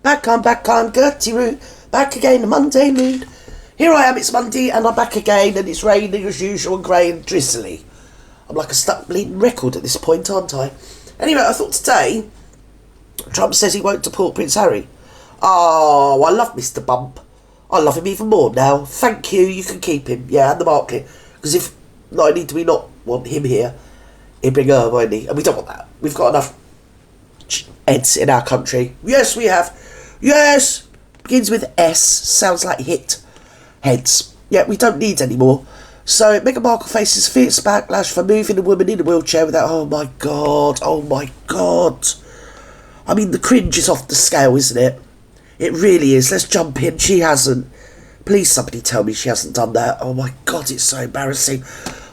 Back on, Gertie Root. Back again, a Monday mood. Here I am, it's Monday, and I'm back again, and it's raining as usual and grey and drizzly. I'm like a stuck bleeding record at this point, aren't I? Anyway, I thought today, Trump says he won't deport Prince Harry. Oh, I love Mr. Bump. I love him even more now. Thank you, you can keep him. Yeah, and the Marklet. Because if not only do we not want him here, he'd bring her, won't he? And we don't want that. We've got enough heads in our country. Yes, we have. Yes! Begins with S. Sounds like hit. Heads. Yeah, we don't need any more. So, Meghan Markle faces fierce backlash for moving a woman in a wheelchair without... Oh, my God. Oh, my God. I mean, the cringe is off the scale, isn't it? It really is. Let's jump in. She hasn't. Please, somebody tell me she hasn't done that. Oh, my God, it's so embarrassing.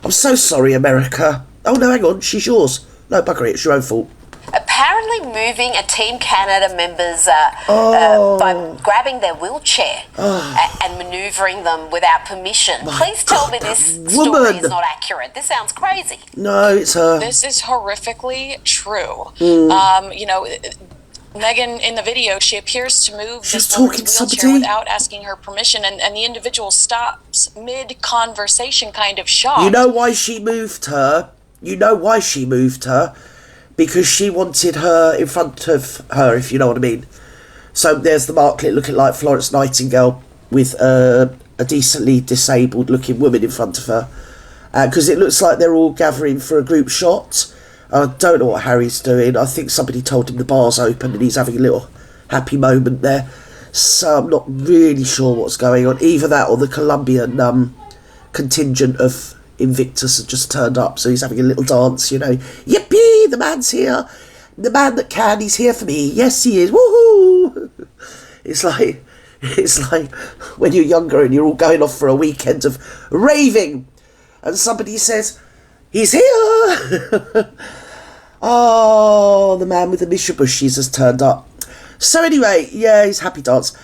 I'm so sorry, America. Oh, no, hang on. She's yours. No, bugger it. It's your own fault. Apparently moving a Team Canada members by grabbing their wheelchair and manoeuvring them without permission. Please tell me this story is not accurate. This sounds crazy. No, it's her. This is horrifically true. You know, Meghan, in the video, she appears to move this woman's wheelchair without asking her permission, and the individual stops mid-conversation, kind of shocked. You know why she moved her? Because she wanted her in front of her, if you know what I mean. So there's the Marklet looking like Florence Nightingale with a decently disabled looking woman in front of her. Because it looks like they're all gathering for a group shot. I don't know what Harry's doing. I think somebody told him the bar's open and he's having a little happy moment there. So I'm not really sure what's going on. Either that or the Colombian contingent of Invictus had just turned up, so he's having a little dance, you know. Yippee, the man's here. The man that can, he's here for me. Yes, he is. Woohoo! It's like when you're younger and you're all going off for a weekend of raving, and somebody says, he's here! Oh, the man with the Mitsubishi has turned up. So anyway, yeah, he's happy dance.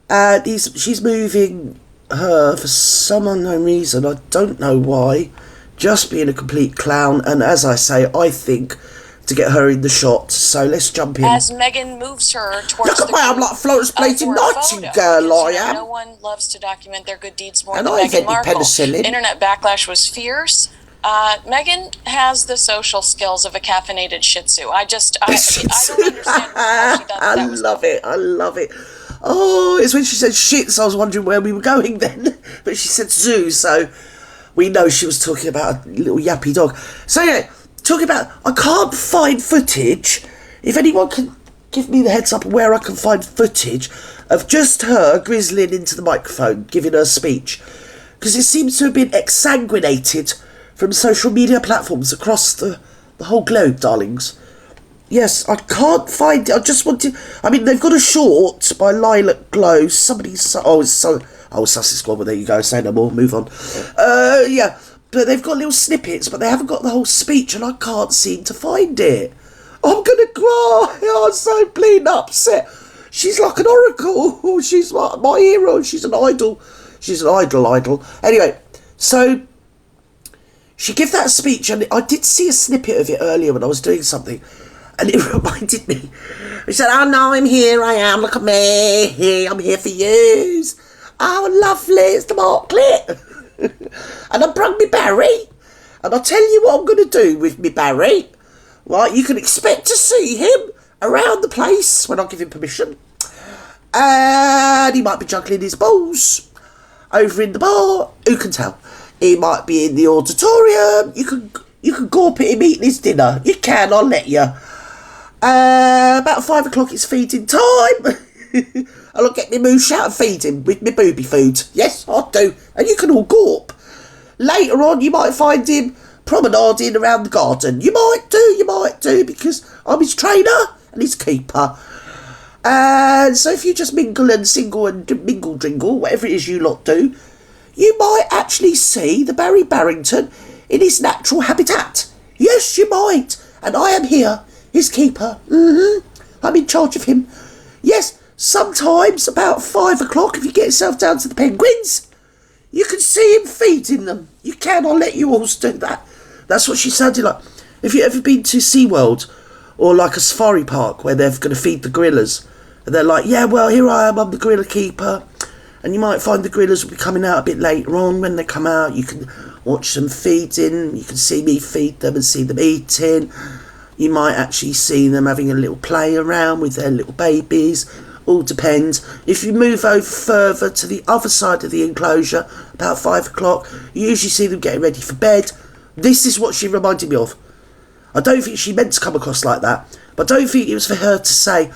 And she's moving her for some unknown reason. I don't know why. Just being a complete clown. And as I say, I think to get her in the shot. So let's jump in. As Meghan moves her towards Look at me, I'm like Florence plating Nightingale, I am. No one loves to document their good deeds more and than I Meghan Markle. Penicillin. Internet backlash was fierce. Meghan has the social skills of a caffeinated Shih Tzu. I don't understand how she thought that I love it. Oh, it's when she said shit, so I was wondering where we were going then. But she said zoo, so we know she was talking about a little yappy dog. So yeah, talking about, I can't find footage. If anyone can give me the heads up where I can find footage of just her grizzling into the microphone, giving her speech. Because it seems to have been exsanguinated from social media platforms across the whole globe, darlings. Yes, I can't find it. I just wanted... I mean, they've got a short by Lilac Glow. Sussex Squad. Well, there you go. Say no more. Move on. Yeah. But they've got little snippets, but they haven't got the whole speech, and I can't seem to find it. I'm going to cry. I'm so bleeding upset. She's like an oracle. She's my hero. She's an idol. She's an idol. Anyway, so she gave that speech, and I did see a snippet of it earlier when I was doing something. And it reminded me. He said, oh no, I'm here, I am, look at me, I'm here for you. Oh, lovely, it's the Marklet. And I brought me Barry. And I'll tell you what I'm going to do with me Barry. Right, you can expect to see him around the place when I give him permission. And he might be juggling his balls over in the bar. Who can tell? He might be in the auditorium. You can gawp at him eating his dinner. You can, I'll let you. About 5 o'clock it's feeding time. I'll get me moosh out and feed him with me booby food. Yes, I do. And you can all gawp. Later on you might find him promenading around the garden. You might do, because I'm his trainer and his keeper. And so if you just mingle and single and mingle dringle, whatever it is you lot do, you might actually see the Barry Barrington in his natural habitat. Yes, you might. And I am here, his keeper. I'm in charge of him. Yes, sometimes about 5 o'clock, if you get yourself down to the penguins, you can see him feeding them. You can, I'll let you all do that. That's what she sounded like. Have you ever been to SeaWorld or like a safari park where they're going to feed the gorillas And they're like, yeah, well, here I am, I'm the gorilla keeper. And you might find the gorillas will be coming out a bit later on. When they come out, you can watch them feeding. You can see me feed them and see them eating. You might actually see them having a little play around with their little babies. All depends. If you move over further to the other side of the enclosure, about 5 o'clock, you usually see them getting ready for bed. This is what she reminded me of. I don't think she meant to come across like that, but I don't think it was for her to say,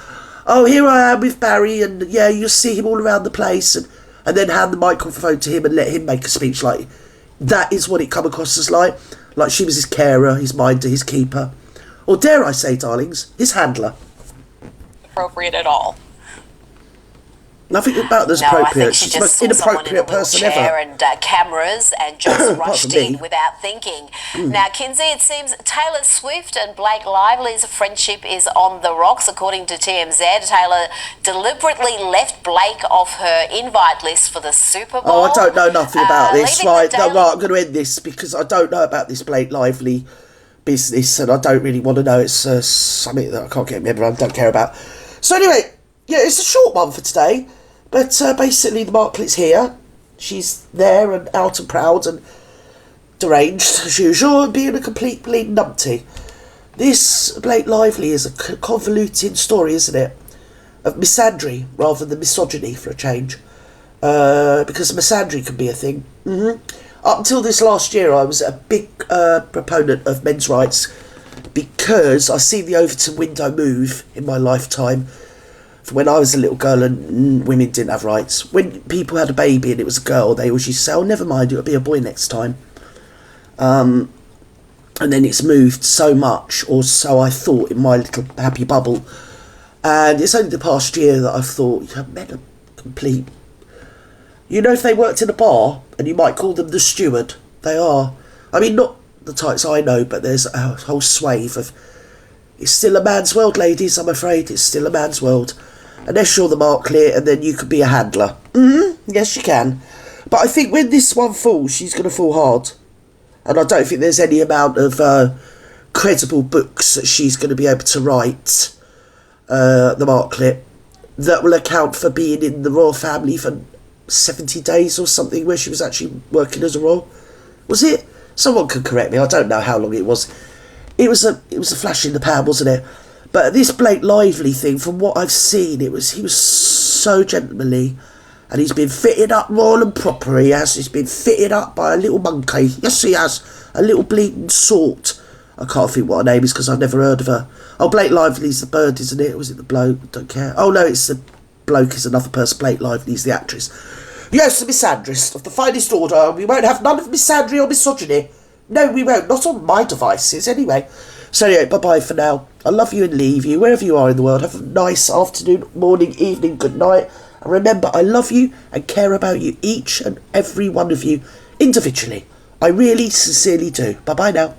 oh, here I am with Barry, and yeah, you'll see him all around the place, and then hand the microphone to him and let him make a speech. Like, that is what it come across as like she was his carer, his minder, his keeper, or dare I say, darlings, his handler. Appropriate at all. Nothing about this appropriate. I think she She's the just most saw someone in a inappropriate person wheelchair ever. and cameras and just rushed in without thinking. Now, Kinsey, it seems Taylor Swift and Blake Lively's friendship is on the rocks, according to TMZ. Taylor deliberately left Blake off her invite list for the Super Bowl. Oh, I don't know nothing about this. Right, I'm going to end this because I don't know about this Blake Lively business, and I don't really want to know. It's something that I can't get remember. I don't care about. So anyway, yeah, it's a short one for today. But basically, the Marklet's here. She's there and out and proud and deranged, as usual, and being a complete bleeding numpty. This Blake Lively is a convoluted story, isn't it? Of misandry rather than misogyny, for a change. Because misandry can be a thing. Up until this last year, I was a big proponent of men's rights because I see the Overton window move in my lifetime. When I was a little girl and women didn't have rights. When people had a baby and it was a girl, they always used to say, oh, never mind, it'll be a boy next time. And then it's moved so much, or so I thought in my little happy bubble. And it's only the past year that I've thought, men are complete. You know, if they worked in a bar, and you might call them the steward, they are. I mean, not the types I know, but there's a whole swathe of, it's still a man's world, ladies, I'm afraid. It's still a man's world. Unless you're the Marklet, and then you could be a handler. Yes, you can. But I think when this one falls, she's going to fall hard. And I don't think there's any amount of credible books that she's going to be able to write, the Marklet, that will account for being in the royal family for 70 days or something, where she was actually working as a royal. Was it? Someone could correct me. I don't know how long it was. It was a flash in the pan, wasn't it? But this Blake Lively thing, from what I've seen, he was so gentlemanly, and he's been fitted up royal and proper. He has. He's been fitted up by a little monkey. Yes, he has. A little bleeding sort. I can't think what her name is because I've never heard of her. Oh, Blake Lively's the bird, isn't it? Or was it the bloke? I don't care. Oh no, it's the bloke is another person. Blake Lively's the actress. Yes, the misandrist of the finest order. We won't have none of misandry or misogyny. No, we won't. Not on my devices, anyway. So anyway, bye-bye for now. I love you and leave you, wherever you are in the world. Have a nice afternoon, morning, evening, good night. And remember, I love you and care about you, each and every one of you, individually. I really, sincerely do. Bye-bye now.